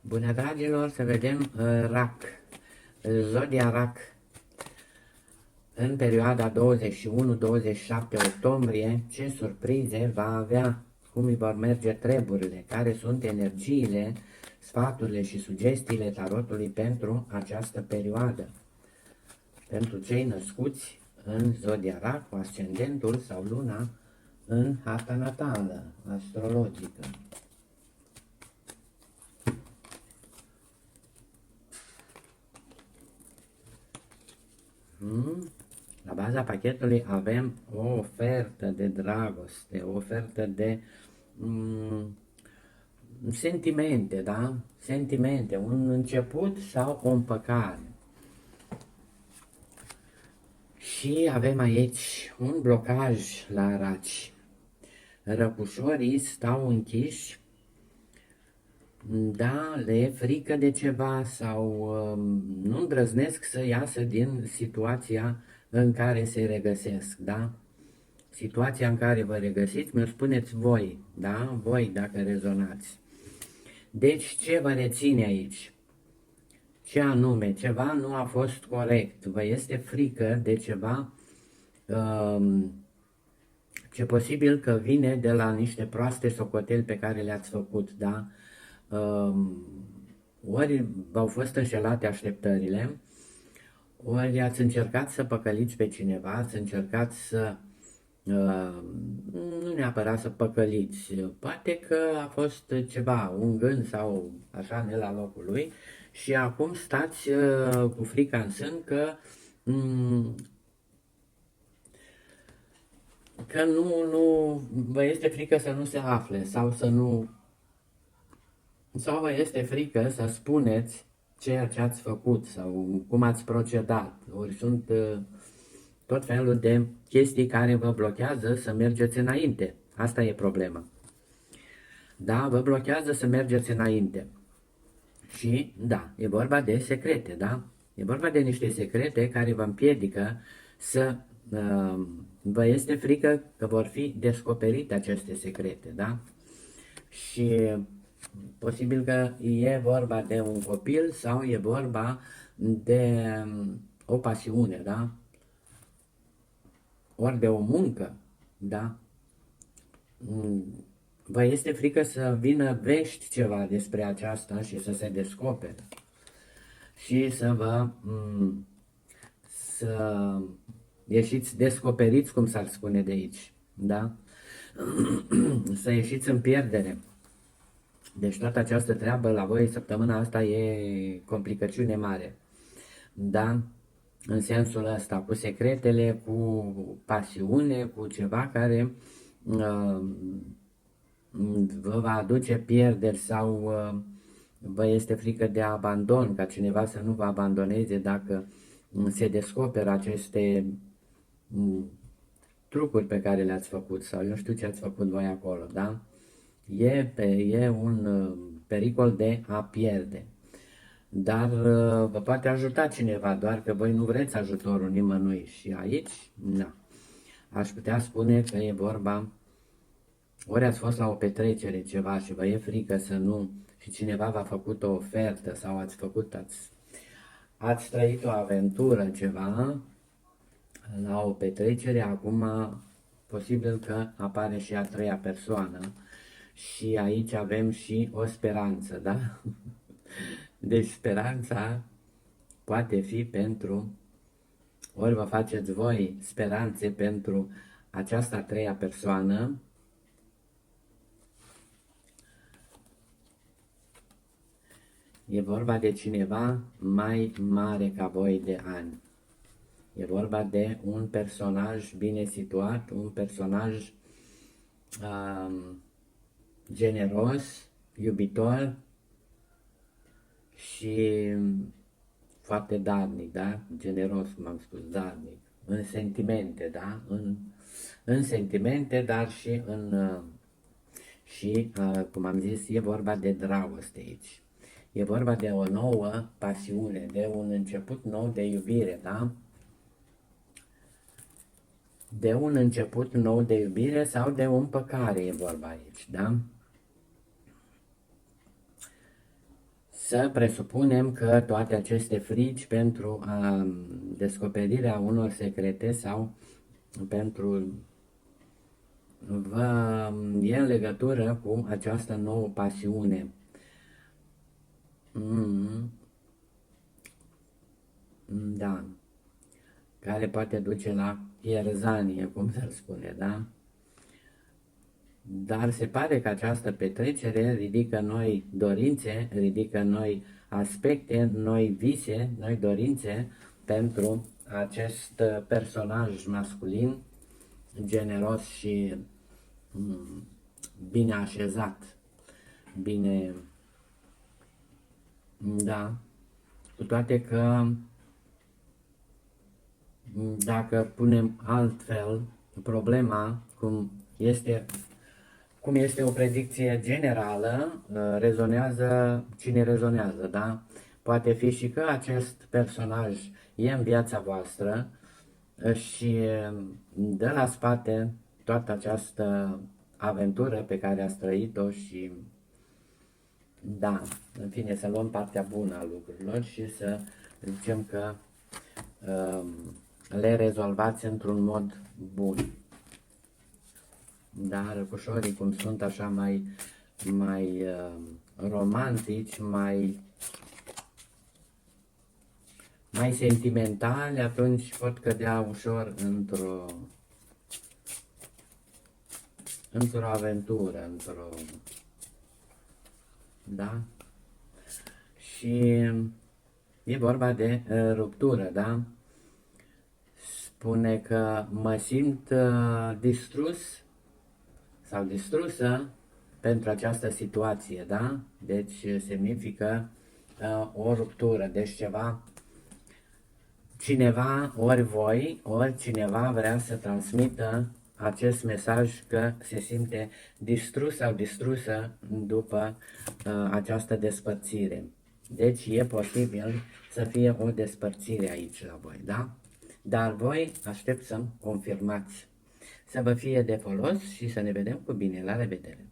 Bună, dragilor, să vedem RAC, zodia RAC, în perioada 21-27 octombrie, ce surprize va avea, cum îi vor merge treburile, care sunt energiile, sfaturile și sugestiile tarotului pentru această perioadă. Pentru cei născuți în zodia RAC, cu ascendentul sau luna în harta natală, astrologică. La baza pachetului avem o ofertă de dragoste, o ofertă de sentimente, da? Sentimente, un început sau o împăcare. Și avem aici un blocaj la raci. Răcușorii stau închiși, da, le e frică de ceva sau nu îndrăznesc să iasă din situația în care se regăsesc, da? Situația în care vă regăsiți, mi-o spuneți voi, da? Voi dacă rezonați. Deci ce vă reține aici? Ce anume? Ceva nu a fost corect. Vă este frică de ceva ce posibil că vine de la niște proaste socoteli pe care le-ați făcut, da? Ori v-au fost înșelate așteptările, ori ați încercat să păcăliți pe cineva, ați încercat să, nu neapărat să păcăliți, poate că a fost ceva, un gând sau așa, ne la locul lui, și acum stați cu frica în sân că nu vă este frică să nu se afle sau să nu, sau vă este frică să spuneți ceea ce ați făcut sau cum ați procedat. Ori sunt tot felul de chestii care vă blochează să mergeți înainte. Asta e problema. Da, vă blochează să mergeți înainte. Și, da, e vorba de secrete, da? E vorba de niște secrete care vă împiedică să vă este frică că vor fi descoperite aceste secrete, da? Și posibil că e vorba de un copil sau e vorba de o pasiune, da? Ori de o muncă, da? Vă este frică să vină vești ceva despre aceasta și să se descopere și să ieșiți descoperiți, cum s-ar spune de aici, da? Să ieșiți în pierdere. Deci toată această treabă la voi săptămâna asta e complicăciune mare, da? În sensul ăsta, cu secretele, cu pasiune, cu ceva care vă va aduce pierderi sau vă este frică de abandon, ca cineva să nu vă abandoneze dacă se descoperă aceste trucuri pe care le-ați făcut sau eu știu ce ați făcut voi acolo, da? E un pericol de a pierde. Dar vă poate ajuta cineva, doar că voi nu vreți ajutorul nimănui și aici, na. Aș putea spune că e vorba, ori ați fost la o petrecere ceva și vă e frică să nu, și cineva v-a făcut o ofertă sau ați trăit o aventură ceva la o petrecere, acum posibil că apare și a treia persoană și aici avem și o speranță, da? Deci speranța poate fi pentru, ori vă faceți voi speranțe pentru această a treia persoană, e vorba de cineva mai mare ca voi de ani. E vorba de un personaj bine situat, un personaj generos, iubitor și foarte darnic, da? Generos, cum am spus, darnic. În sentimente, da? În sentimente, dar și cum am zis, e vorba de dragoste aici. E vorba de o nouă pasiune, de un început nou de iubire, da? De un început nou de iubire sau de o împăcare e vorba aici, da? Să presupunem că toate aceste frici pentru descoperirea unor secrete sau pentru vă e în legătură cu această nouă pasiune. Da, care poate duce la pierzanie, cum se spune, da? Dar se pare că această petrecere ridică noi dorințe, ridică noi aspecte, noi vise, noi dorințe pentru acest personaj masculin, generos și bine așezat, bine, da, cu toate că dacă punem altfel problema, cum este o predicție generală, rezonează cine rezonează, da? Poate fi și că acest personaj e în viața voastră și dă la spate toată această aventură pe care ați trăit-o și da, în fine, să luăm partea bună a lucrurilor și să zicem că le rezolvați într-un mod bun. Da, răcușorii cum sunt așa mai romantici, mai sentimentali, atunci pot cădea ușor într-o aventură, da? Și e vorba de ruptură, da? Spune că mă simt distrus sau distrusă pentru această situație, da? Deci semnifică o ruptură, deci cineva, ori voi, ori cineva vrea să transmită acest mesaj că se simte distrus sau distrusă după această despărțire. Deci e posibil să fie o despărțire aici la voi, da? Dar voi aștept să-mi confirmați. Să vă fie de folos și să ne vedem cu bine. La revedere!